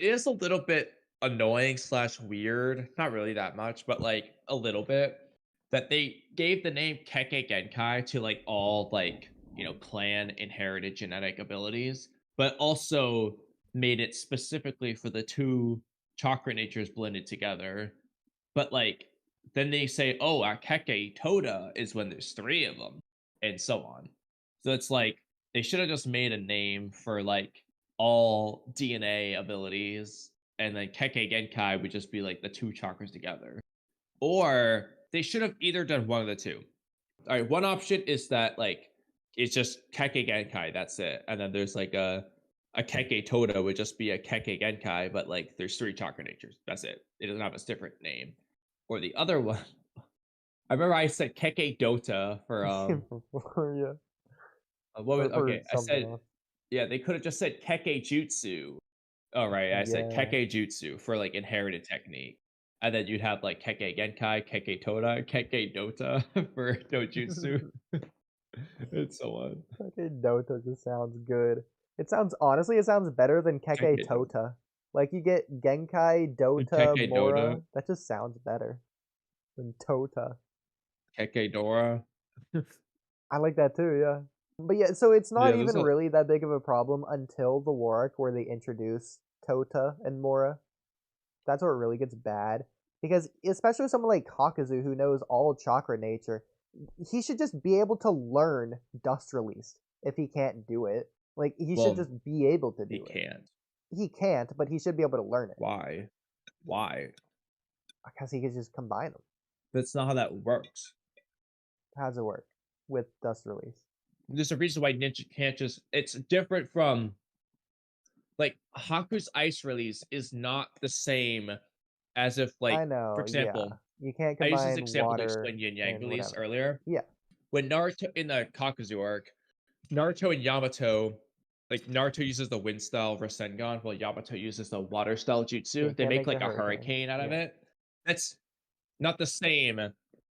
It is a little bit annoying slash weird. Not really that much, but like a little bit. That they gave the name Kekkei Genkai to like all like, clan inherited genetic abilities, but also made it specifically for the two chakra natures blended together. But like then they say, oh, our Kekkei Toda is when there's three of them, and so on. So it's like they should have just made a name for like all DNA abilities, and then Kekkei Genkai would just be like the two chakras together. Or they should have either done one of the two. All right, one option is that like it's just Kekkei Genkai, that's it. And then there's like a Kekkei Toda would just be a Kekkei Genkai, but like there's three chakra natures. That's it. It doesn't have a different name. Or the other one, I remember I said Kekkei Dota for Yeah, what was for okay, I something said else. yeah, they could have just said Kekkei Jutsu. Oh, right, I said Yeah. Kekkei Jutsu for, like, inherited technique, and then you'd have, like, Kekkei Genkai, Kekkei Toda, Kekkei Dota for no jutsu, and so on. Kekkei Dota just sounds good. It sounds better than Kekkei Kekkei Dota. Tota. Like you get Genkai, Dota, Kekkei Dota, Mora. That just sounds better than Tota. Kekkei Dora. I like that too, yeah. But yeah, so it's not Yeah, there's even a really that big of a problem until the war arc where they introduce Tota and Mora. That's where it really gets bad. Because especially someone like Kakuzu who knows all chakra nature, he should just be able to learn dust release if he can't do it. Like he should well, just be able to he do it. can't. He can't, but he should be able to learn it Why? Why? because he can just combine them. That's not how that works. How does it work with dust release? There's a reason why ninja can't just it's different from like Haku's ice release is not the same as if I like, for know, yeah. example, You can't I used this combine example to water explain yin yang and release whatever. earlier. Yeah. When Naruto in the Kakuzu arc, Naruto and Yamato, like Naruto uses the wind style Rasengan, while Yamato uses the water style Yeah, jutsu. They can't make make the like a hurricane. hurricane out of Yeah. it. That's not the same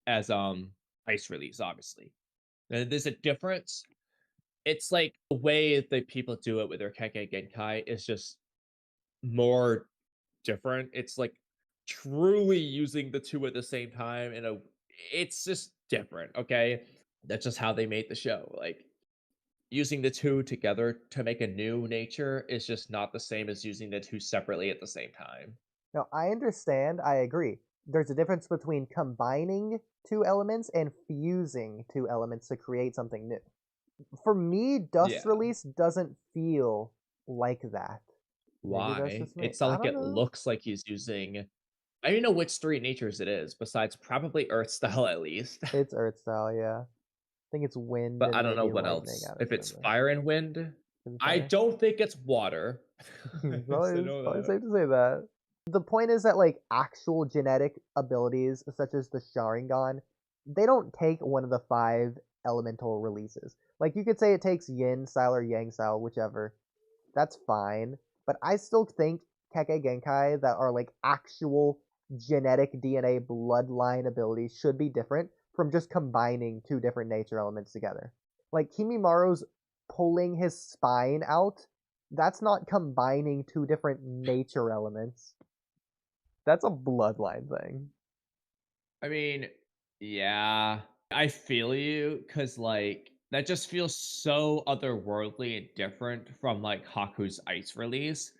as ice release, obviously. There's a difference. It's like the way that people do it with their Kekkei Genkai is just more different. It's like truly using the two at the same time in a it's just different, okay? That's just how they made the show. Like using the two together to make a new nature is just not the same as using the two separately at the same time. No, I understand. I agree. There's a difference between combining two elements and fusing two elements to create something new. For me, dust Yeah. release doesn't feel like that. Maybe that's Why? just me. It's not I like don't it know. looks like he's using I don't know which three natures it is, besides probably Earth style at least. It's Earth style, yeah. I think it's wind But I and don't know maybe what lightning, else. I'm If it's assuming. fire and wind, Is it I fire? don't think it's water. So It's know probably that. safe to say that. The point is that like actual genetic abilities such as the Sharingan, they don't take one of the five elemental releases. Like you could say it takes Yin style or Yang style, whichever. That's fine. But I still think Kekkei Genkai that are like actual genetic DNA bloodline abilities should be different from just combining two different nature elements together. Like Kimimaro's pulling his spine out, that's not combining two different nature elements. That's a bloodline thing. I mean, yeah, I feel you because like that just feels so otherworldly and different from like Haku's ice release.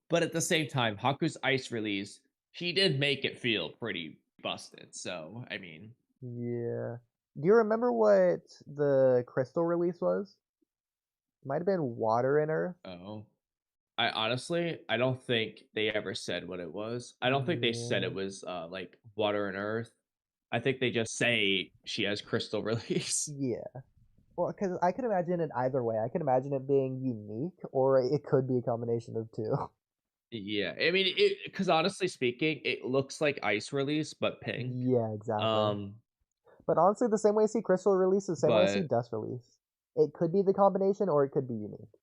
But at the same time, Haku's ice release, he did make it feel pretty busted. So I mean, Yeah. Do you remember what the crystal release was? Might have been water and earth. oh, I don't think they ever said what it was. I don't think they said Yeah. it was like water and earth. I think they just say she has crystal release. Yeah. Well, because I could imagine it either way. I could imagine it being unique, or it could be a combination of two. Yeah, I mean, it because honestly speaking, it looks like ice release, but pink. Yeah, exactly. Um, But honestly, the same way I see crystal release, the same way I see but dust release. It could be the combination, or it could be unique.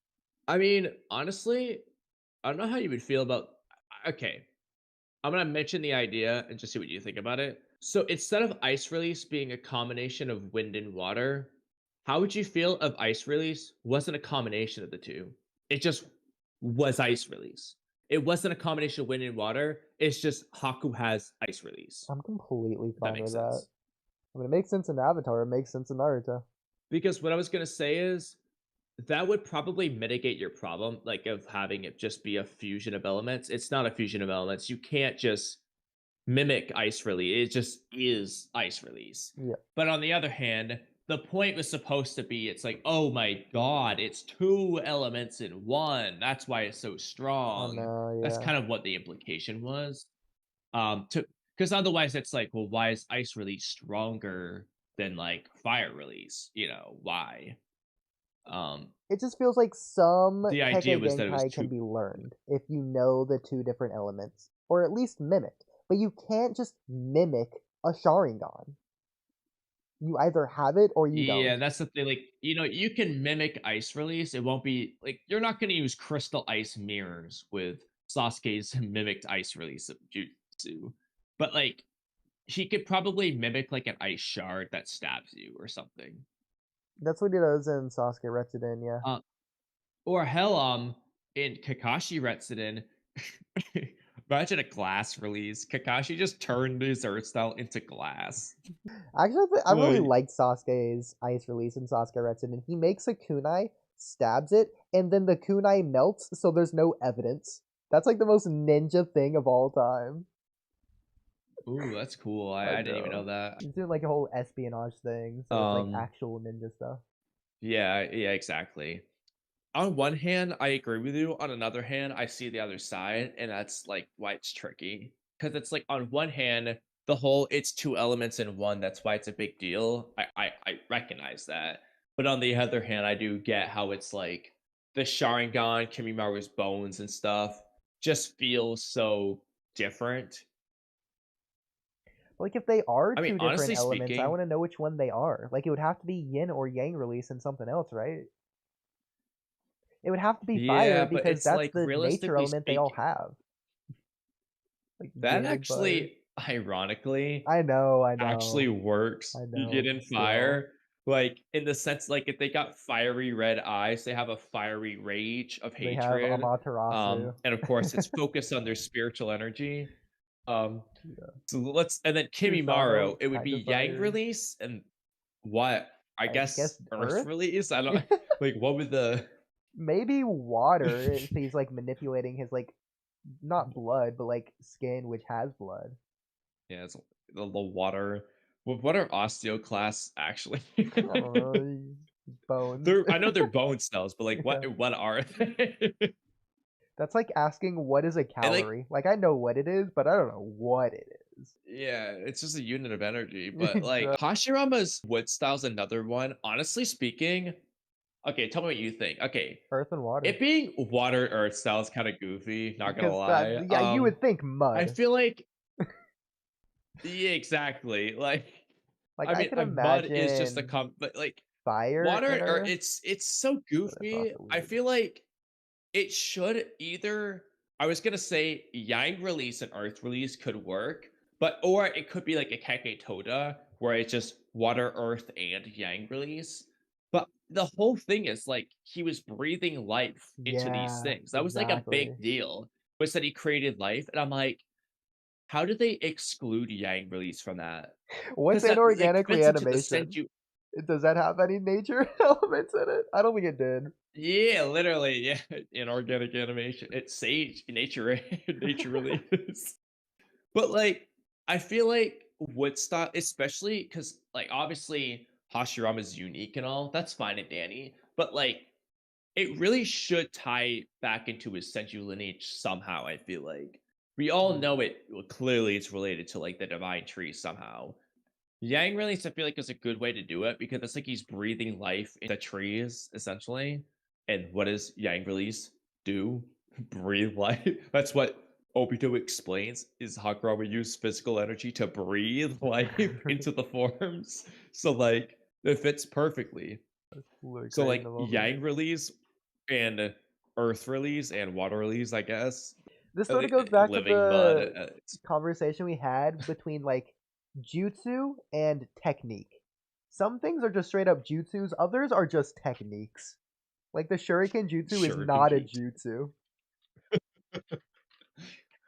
I mean, honestly, I don't know how you would feel about. Okay, I'm gonna mention the idea and just see what you think about it. So instead of ice release being a combination of wind and water, how would you feel if ice release wasn't a combination of the two? It just was ice release. it wasn't a combination of wind and water. It's just Haku has ice release. I'm completely If that fine makes with that. sense. I mean, it makes sense in Avatar. It makes sense in Naruto. Because what I was gonna say is that would probably mitigate your problem, like of having it just be a fusion of elements. It's not a fusion of elements. You can't just mimic ice release. It just is ice release. Yeah. But on the other hand, the point was supposed to be it's like, oh my god, it's two elements in one. That's why it's so Oh strong. no, That's yeah. kind of what the implication was. To because otherwise it's like, well, why is ice release stronger than like fire release? Why? Um, It just feels like some the idea Kekkei was that it was Genkai can too. be learned if you know the two different elements, or at least mimicked. But you can't just mimic a Sharingan. You either have it or you don't. Yeah, that's the thing. Like, you can mimic ice release. It won't be like you're not going to use crystal ice mirrors with Sasuke's mimicked ice release of jutsu, but like he could probably mimic like an ice shard that stabs you or something. That's what he does in Sasuke Retsuden, yeah. Uh, or hell, in Kakashi Retsuden, imagine a glass release. Kakashi just turned his Earth style into glass. Actually, I really Like, liked Sasuke's ice release in Sasuke Retsuden. He makes a kunai, stabs it, and then the kunai melts, so there's no evidence. That's like the most ninja thing of all time. ooh, that's cool. I I didn't even know know. that. He's doing like a whole espionage thing, so it's like Um, actual ninja stuff. yeah, exactly. On one hand, I agree with you. On another hand, I see the other side, and that's like why it's tricky. Because it's like on one hand, the whole it's two elements in one. That's why it's a big deal. I recognize that. But on the other hand, I do get how it's like the Sharingan, Kimimaru's bones and stuff just feels so different. Like if they are I mean, two different honestly elements, I speaking, want to know which one they are. Like it would have to be yin or yang release in something else, right? It would have to be fire yeah, but because it's that's like the nature realistically element they all speaking, have. Like that yin and fire. actually, ironically, I know, actually works. I You know, get but in still. fire, like in the sense, like if they got fiery red eyes, they have a fiery rage of They have hatred. Amaterasu. And of course, it's focused on their spiritual energy. Um, Yeah. so let's and then Susanoo, Kimimaro, it would kind be of Yang fire. release and what? I I guess guess Earth Earth? release. I don't like what would the Maybe water if he's like manipulating his like not blood, but like skin which has blood. yeah, it's the water. What are osteoclasts actually? I don't know. Bones. I know they're bone cells, but like Yeah. what are they? That's like asking what is a And like calorie. Like I know what it is, but I don't know what it is. yeah, it's just a unit of energy. But like Exactly. Hashirama's wood style's another one. Honestly speaking, okay, tell me what you think. Okay, Earth and water. it being water earth style is kind of goofy, not gonna Because lie. yeah, you would think I mud. feel like yeah, exactly. Like Like I I mean, could mud is just a imagine but like fire water and or earth, it's so but it's goofy. also I weird. feel like it should either I was gonna say Yang release and Earth release could work, but or it could be like a Kekkei Toda where it's just water, Earth, and Yang release. But the whole thing is like he was breathing life into these Yeah, things. That was like a big exactly. deal. Was that he created life, and I'm like, how did they exclude Yang release from that? What's Because that like inorganic fits into the reanimation? sensu. Does that have any nature elements in it? I don't think it did. Yeah, literally, yeah. Inorganic animation. It's sage nature, nature release. But like, I feel like Woodstock, especially because like obviously Hashirama's unique and all, that's fine and Danny. But like, it really should tie back into his Senju lineage somehow. I feel like we all know it. Well, clearly, it's related to like the divine tree somehow. Yang release, I feel like is a good way to do it because it's like he's breathing life into trees essentially. And what does Yang release do? Breathe life. That's what Obito explains is Hakurama use physical energy to breathe life into the forms. So like it fits perfectly. That's really So crazy in like the moment. Yang release and Earth release and water release, I guess. This sort of goes back to Living mud. the conversation we had between like jutsu and technique. Some things are just straight up jutsus, others are just techniques. Like the shuriken jutsu is Shuriken not a jutsu. jutsu.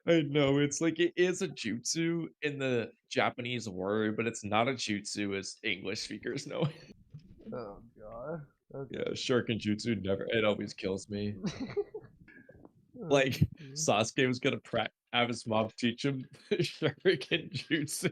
I know, it's like it is a jutsu in the Japanese word, but it's not a jutsu as English speakers know it. Oh god. Yeah, Okay. shuriken jutsu never it always kills me. Oh, Like, mm. Sasuke was gonna have his mom teach him shuriken jutsu.